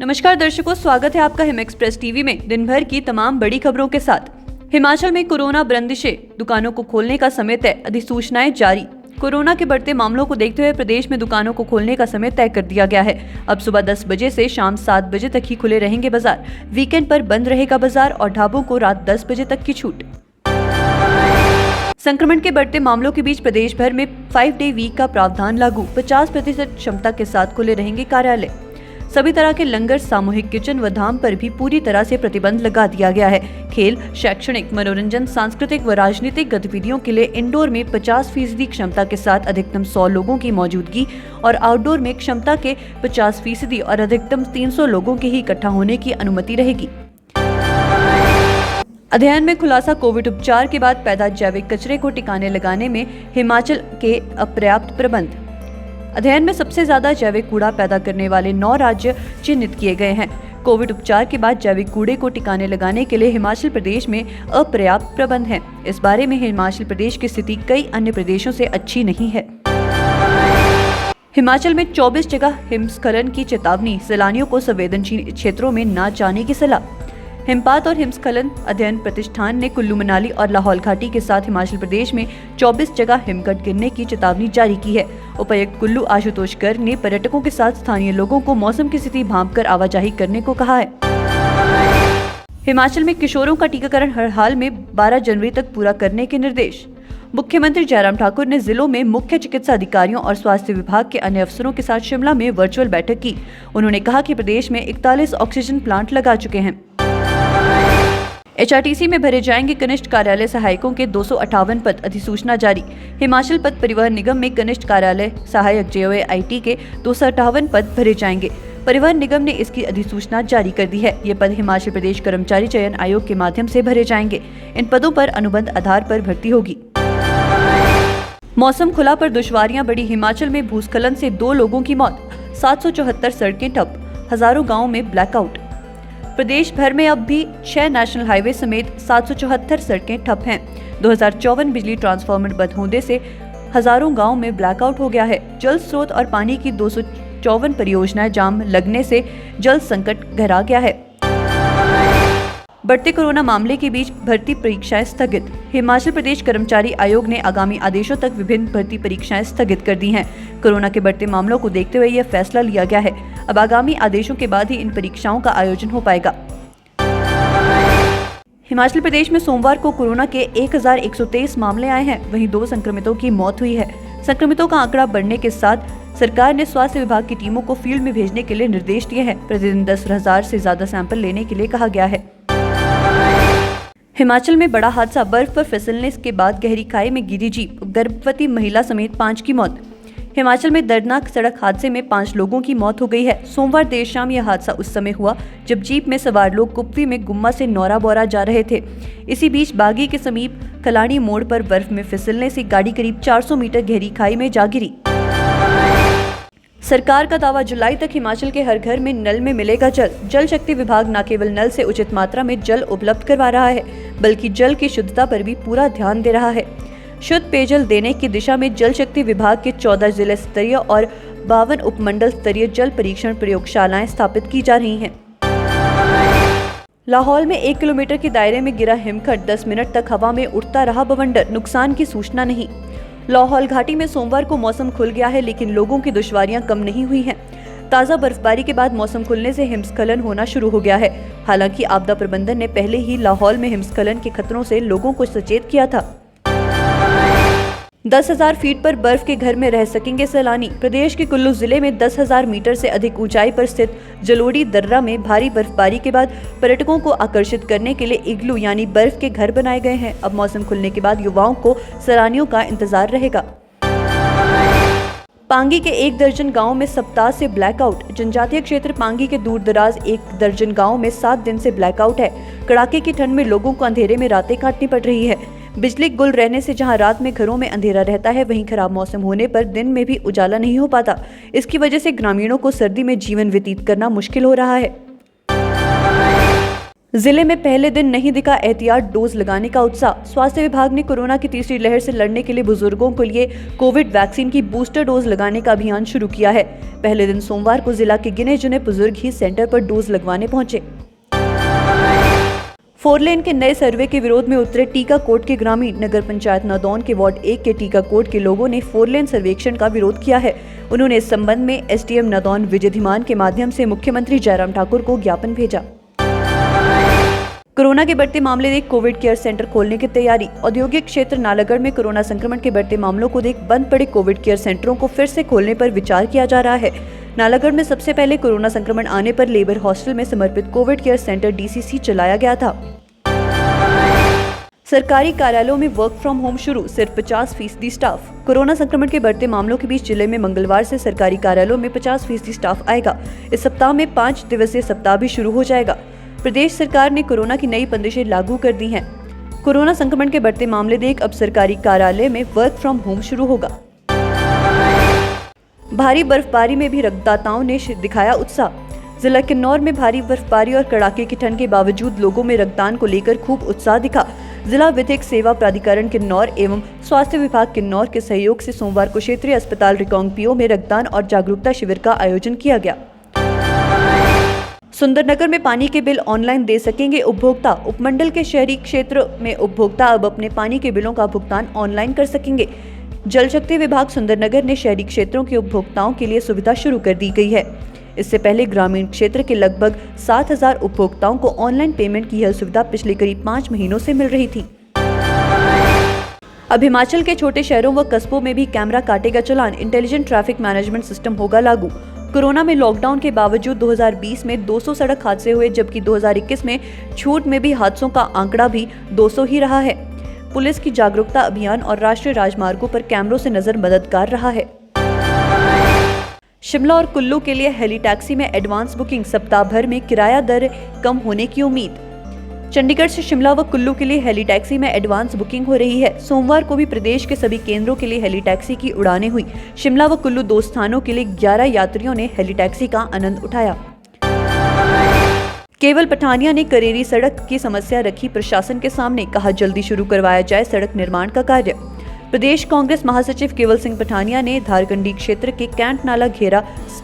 नमस्कार दर्शकों, स्वागत है आपका हिम एक्सप्रेस टीवी में दिन भर की तमाम बड़ी खबरों के साथ। हिमाचल में कोरोना बंदिशें, दुकानों को खोलने का समय तय, अधिसूचनाएं जारी। कोरोना के बढ़ते मामलों को देखते हुए प्रदेश में दुकानों को खोलने का समय तय कर दिया गया है। अब सुबह 10 बजे से शाम 7 बजे तक ही खुले रहेंगे बाजार। वीकेंड पर बंद रहेगा बाजार और ढाबों को रात 10 बजे तक की छूट। संक्रमण के बढ़ते मामलों के बीच प्रदेश भर में 5 डे वीक का प्रावधान लागू। 50% क्षमता के साथ खुले रहेंगे कार्यालय। सभी तरह के लंगर, सामूहिक किचन व धाम पर भी पूरी तरह से प्रतिबंध लगा दिया गया है। खेल, शैक्षणिक, मनोरंजन, सांस्कृतिक व राजनीतिक गतिविधियों के लिए इंडोर में 50% क्षमता के साथ अधिकतम 100 लोगों की मौजूदगी और आउटडोर में क्षमता के 50% और अधिकतम 300 लोगों के ही इकट्ठा होने की अनुमति रहेगी। अध्ययन में खुलासा, कोविड उपचार के बाद पैदा जैविक कचरे को ठिकाने लगाने में हिमाचल के अपर्याप्त प्रबंध। अध्ययन में सबसे ज्यादा जैविक कूड़ा पैदा करने वाले 9 राज्य चिन्हित किए गए हैं। कोविड उपचार के बाद जैविक कूड़े को ठिकाने लगाने के लिए हिमाचल प्रदेश में अपर्याप्त प्रबंध हैं। इस बारे में हिमाचल प्रदेश की स्थिति कई अन्य प्रदेशों से अच्छी नहीं है। हिमाचल में 24 जगह हिमस्खलन की चेतावनी, सैलानियों को संवेदनशील क्षेत्रों में न जाने की सलाह। हिमपात और हिमस्खलन अध्ययन प्रतिष्ठान ने कुल्लू मनाली और लाहौल घाटी के साथ हिमाचल प्रदेश में 24 जगह हिमकट गिरने की चेतावनी जारी की है। उपायुक्त कुल्लू आशुतोष गर्ग ने पर्यटकों के साथ स्थानीय लोगों को मौसम की स्थिति भांपकर आवाजाही करने को कहा है। हिमाचल में किशोरों का टीकाकरण हर हाल में 12 जनवरी तक पूरा करने के निर्देश। मुख्यमंत्री जयराम ठाकुर ने जिलों में मुख्य चिकित्सा अधिकारियों और स्वास्थ्य विभाग के अन्य अफसरों के साथ शिमला में वर्चुअल बैठक की। उन्होंने कहा कि प्रदेश में 41 ऑक्सीजन प्लांट लगा चुके हैं। HRTC में भरे जाएंगे कनिष्ठ कार्यालय सहायकों के 258 पद, अधिसूचना जारी। हिमाचल पथ परिवहन निगम में कनिष्ठ कार्यालय सहायक JOA IT के 258 पद भरे जाएंगे। परिवहन निगम ने इसकी अधिसूचना जारी कर दी है। ये पद हिमाचल प्रदेश कर्मचारी चयन आयोग के माध्यम से भरे जाएंगे। इन पदों पर अनुबंध आधार पर भर्ती होगी। मौसम खुला पर दुश्वारियां बढ़ी, हिमाचल में भूस्खलन से 2 लोगों की मौत, 774 सड़कें ठप, हजारों गाँव में ब्लैकआउट। प्रदेश भर में अब भी 6 नेशनल हाईवे समेत 774 सड़कें ठप हैं। 2054 बिजली ट्रांसफार्मर बंद होने से हजारों गांव में ब्लैकआउट हो गया है। जल स्रोत और पानी की 254 परियोजनाएं जाम लगने से जल संकट गहरा गया है। बढ़ते कोरोना मामले के बीच भर्ती परीक्षाएं स्थगित। हिमाचल प्रदेश कर्मचारी आयोग ने आगामी आदेशों तक विभिन्न भर्ती परीक्षाएं स्थगित कर दी हैं। कोरोना के बढ़ते मामलों को देखते हुए यह फैसला लिया गया है। अब आगामी आदेशों के बाद ही इन परीक्षाओं का आयोजन हो पाएगा। हिमाचल प्रदेश में सोमवार को कोरोना के 1123 मामले आए हैं, वहीं 2 संक्रमितों की मौत हुई है। संक्रमितों का आंकड़ा बढ़ने के साथ सरकार ने स्वास्थ्य विभाग की टीमों को फील्ड में भेजने के लिए निर्देश दिए हैं। प्रतिदिन 10,000 से ज्यादा सैंपल लेने के लिए कहा गया है। हिमाचल में बड़ा हादसा, बर्फ पर फिसलने के बाद गहरी खाई में गिरी जीप, गर्भवती महिला समेत 5 की मौत। हिमाचल में दर्दनाक सड़क हादसे में 5 लोगों की मौत हो गई है। सोमवार देर शाम यह हादसा उस समय हुआ जब जीप में सवार लोग कुपवी में गुम्मा से नौरा बोरा जा रहे थे। इसी बीच बागी के समीप कलाड़ी मोड़ पर बर्फ में फिसलने से गाड़ी करीब 400 मीटर गहरी खाई में जा गिरी। सरकार का दावा, जुलाई तक हिमाचल के हर घर में नल में मिलेगा जल। जल शक्ति विभाग न केवल नल से उचित मात्रा में जल उपलब्ध करवा रहा है, बल्कि जल की शुद्धता पर भी पूरा ध्यान दे रहा है। शुद्ध पेयजल देने की दिशा में जल शक्ति विभाग के 14 जिला स्तरीय और 52 उपमंडल स्तरीय जल परीक्षण प्रयोगशालाएं स्थापित की जा रही हैं। लाहौल में 1 किलोमीटर के दायरे में गिरा हिमखंड, 10 मिनट तक हवा में उड़ता रहा बवंडर, नुकसान की सूचना नहीं। लाहौल घाटी में सोमवार को मौसम खुल गया है, लेकिन लोगों की दुश्वारियां कम नहीं हुई हैं। ताज़ा बर्फबारी के बाद मौसम खुलने से हिमस्खलन होना शुरू हो गया है। हालांकि आपदा प्रबंधन ने पहले ही लाहौल में हिमस्खलन के खतरों से लोगों को सचेत किया था। 10,000 फीट पर बर्फ के घर में रह सकेंगे सैलानी। प्रदेश के कुल्लू जिले में 10,000 मीटर से अधिक ऊंचाई पर स्थित जलोड़ी दर्रा में भारी बर्फबारी के बाद पर्यटकों को आकर्षित करने के लिए इग्लू यानी बर्फ के घर बनाए गए हैं। अब मौसम खुलने के बाद युवाओं को सैलानियों का इंतजार रहेगा। पांगी के 1 दर्जन गांव में सप्ताह से ब्लैकआउट। जनजातीय क्षेत्र पांगी के दूर दराज 1 दर्जन गांव में 7 दिन से ब्लैकआउट है। कड़ाके की ठंड में लोगों को अंधेरे में रातें काटनी पड़ रही है। बिजली गुल रहने से जहां रात में घरों में अंधेरा रहता है, वहीं खराब मौसम होने पर दिन में भी उजाला नहीं हो पाता। इसकी वजह से ग्रामीणों को सर्दी में जीवन व्यतीत करना मुश्किल हो रहा है। जिले में पहले दिन नहीं दिखा एहतियात डोज लगाने का उत्साह। स्वास्थ्य विभाग ने कोरोना की तीसरी लहर से लड़ने के लिए बुजुर्गों के लिए कोविड वैक्सीन की बूस्टर डोज लगाने का अभियान शुरू किया है। पहले दिन सोमवार को जिला के गिने चुने बुजुर्ग ही सेंटर पर डोज लगवाने पहुंचे। 4 लेन के नए सर्वे के विरोध में उतरे टीकाकोट के ग्रामीण। नगर पंचायत नदौन के वार्ड 1 के टीकाकोट के लोगों ने 4 लेन सर्वेक्षण का विरोध किया है। उन्होंने इस संबंध में एसडीएम नदौन विजय धीमान के माध्यम से मुख्यमंत्री जयराम ठाकुर को ज्ञापन भेजा। कोरोना के बढ़ते मामले देख कोविड केयर सेंटर खोलने की तैयारी। औद्योगिक क्षेत्र नालागढ़ में कोरोना संक्रमण के बढ़ते मामलों को देख बंद पड़े कोविड केयर सेंटरों को फिर से खोलने पर विचार किया जा रहा है। नालागढ़ में सबसे पहले कोरोना संक्रमण आने पर लेबर हॉस्टल में समर्पित कोविड केयर सेंटर डीसीसी चलाया गया था। सरकारी कार्यालयों में वर्क फ्रॉम होम शुरू, सिर्फ 50% स्टाफ। कोरोना संक्रमण के बढ़ते मामलों के बीच जिले में मंगलवार से सरकारी कार्यालयों में 50% स्टाफ आएगा। इस सप्ताह में 5 दिवसीय सप्ताह भी शुरू हो जाएगा। प्रदेश सरकार ने कोरोना की नई बंदिशें लागू कर दी हैं। कोरोना संक्रमण के बढ़ते मामले देख अब सरकारी कार्यालय में वर्क फ्रॉम होम शुरू होगा। भारी बर्फबारी में भी रक्तदाताओं ने दिखाया उत्साह। जिला किन्नौर में भारी बर्फबारी और कड़ाके की ठंड के बावजूद लोगों में रक्तदान को लेकर खूब उत्साह दिखा। जिला विधिक सेवा प्राधिकरण किन्नौर एवं स्वास्थ्य विभाग किन्नौर के सहयोग से सोमवार को क्षेत्रीय अस्पताल रिकांगपिओ में रक्तदान और जागरूकता शिविर का आयोजन किया गया। सुंदरनगर में पानी के बिल ऑनलाइन दे सकेंगे उपभोक्ता। उपमंडल के शहरी क्षेत्र में उपभोक्ता अब अपने पानी के बिलों का भुगतान ऑनलाइन कर सकेंगे। जल शक्ति विभाग सुंदरनगर ने शहरी क्षेत्रों के उपभोक्ताओं के लिए सुविधा शुरू कर दी गई है। इससे पहले ग्रामीण क्षेत्र के लगभग 7,000 उपभोक्ताओं को ऑनलाइन पेमेंट की यह सुविधा पिछले करीब 5 महीनों से मिल रही थी। अब हिमाचल के छोटे शहरों व कस्बों में भी कैमरा काटेगा चालान। इंटेलिजेंट ट्रैफिक मैनेजमेंट सिस्टम होगा लागू। कोरोना में लॉकडाउन के बावजूद 2020 में 200 सड़क हादसे हुए, जबकि 2021 में छूट में भी हादसों का आंकड़ा भी 200 ही रहा है। पुलिस की जागरूकता अभियान और राष्ट्रीय राजमार्गों पर कैमरों से नजर मददगार रहा है। शिमला और कुल्लू के लिए हेली टैक्सी में एडवांस बुकिंग, सप्ताह भर में किराया दर कम होने की उम्मीद। चंडीगढ़ से शिमला व कुल्लू के लिए हेली टैक्सी में एडवांस बुकिंग हो रही है। सोमवार को भी प्रदेश के सभी केंद्रों के लिए हेली टैक्सी की उड़ानें हुई। शिमला व कुल्लू 2 स्थानों के लिए 11 यात्रियों ने हेली टैक्सी का आनंद उठाया। केवल पठानिया ने करेरी सड़क की समस्या रखी प्रशासन के सामने, कहा जल्दी शुरू करवाया जाए सड़क निर्माण का कार्य। प्रदेश कांग्रेस महासचिव केवल सिंह पठानिया ने धारकंडी क्षेत्र के कैंट नाला घेरा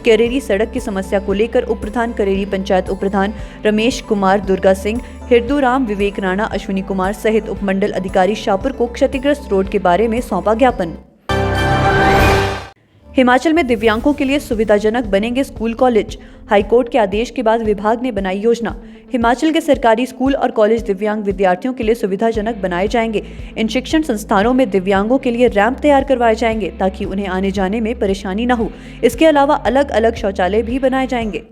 करेरी सड़क की समस्या को लेकर उप प्रधान करेरी पंचायत उप प्रधान रमेश कुमार, दुर्गा सिंह, हिरदूराम, विवेक राणा, अश्विनी कुमार सहित उपमंडल अधिकारी शाहपुर को क्षतिग्रस्त रोड के बारे में सौंपा ज्ञापन। हिमाचल में दिव्यांगों के लिए सुविधाजनक बनेंगे स्कूल कॉलेज। हाईकोर्ट के आदेश के बाद विभाग ने बनाई योजना। हिमाचल के सरकारी स्कूल और कॉलेज दिव्यांग विद्यार्थियों के लिए सुविधाजनक बनाए जाएंगे। इन शिक्षण संस्थानों में दिव्यांगों के लिए रैंप तैयार करवाए जाएंगे ताकि उन्हें आने जाने में परेशानी न हो। इसके अलावा अलग अलग शौचालय भी बनाए जाएंगे।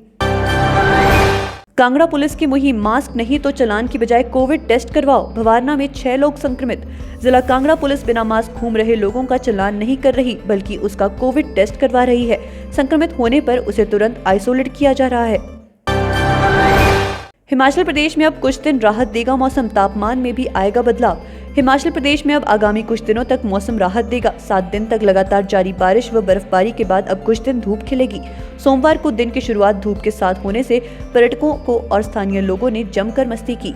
कांगड़ा पुलिस की मुहिम, मास्क नहीं तो चालान की बजाय कोविड टेस्ट करवाओ। भवारना में 6 लोग संक्रमित। जिला कांगड़ा पुलिस बिना मास्क घूम रहे लोगों का चालान नहीं कर रही, बल्कि उसका कोविड टेस्ट करवा रही है। संक्रमित होने पर उसे तुरंत आइसोलेट किया जा रहा है। हिमाचल प्रदेश में अब कुछ दिन राहत देगा मौसम, तापमान में भी आएगा बदलाव। हिमाचल प्रदेश में अब आगामी कुछ दिनों तक मौसम राहत देगा। 7 दिन तक लगातार जारी बारिश व बर्फबारी के बाद अब कुछ दिन धूप खिलेगी। सोमवार को दिन की शुरुआत धूप के साथ होने से पर्यटकों को और स्थानीय लोगों ने जमकर मस्ती की।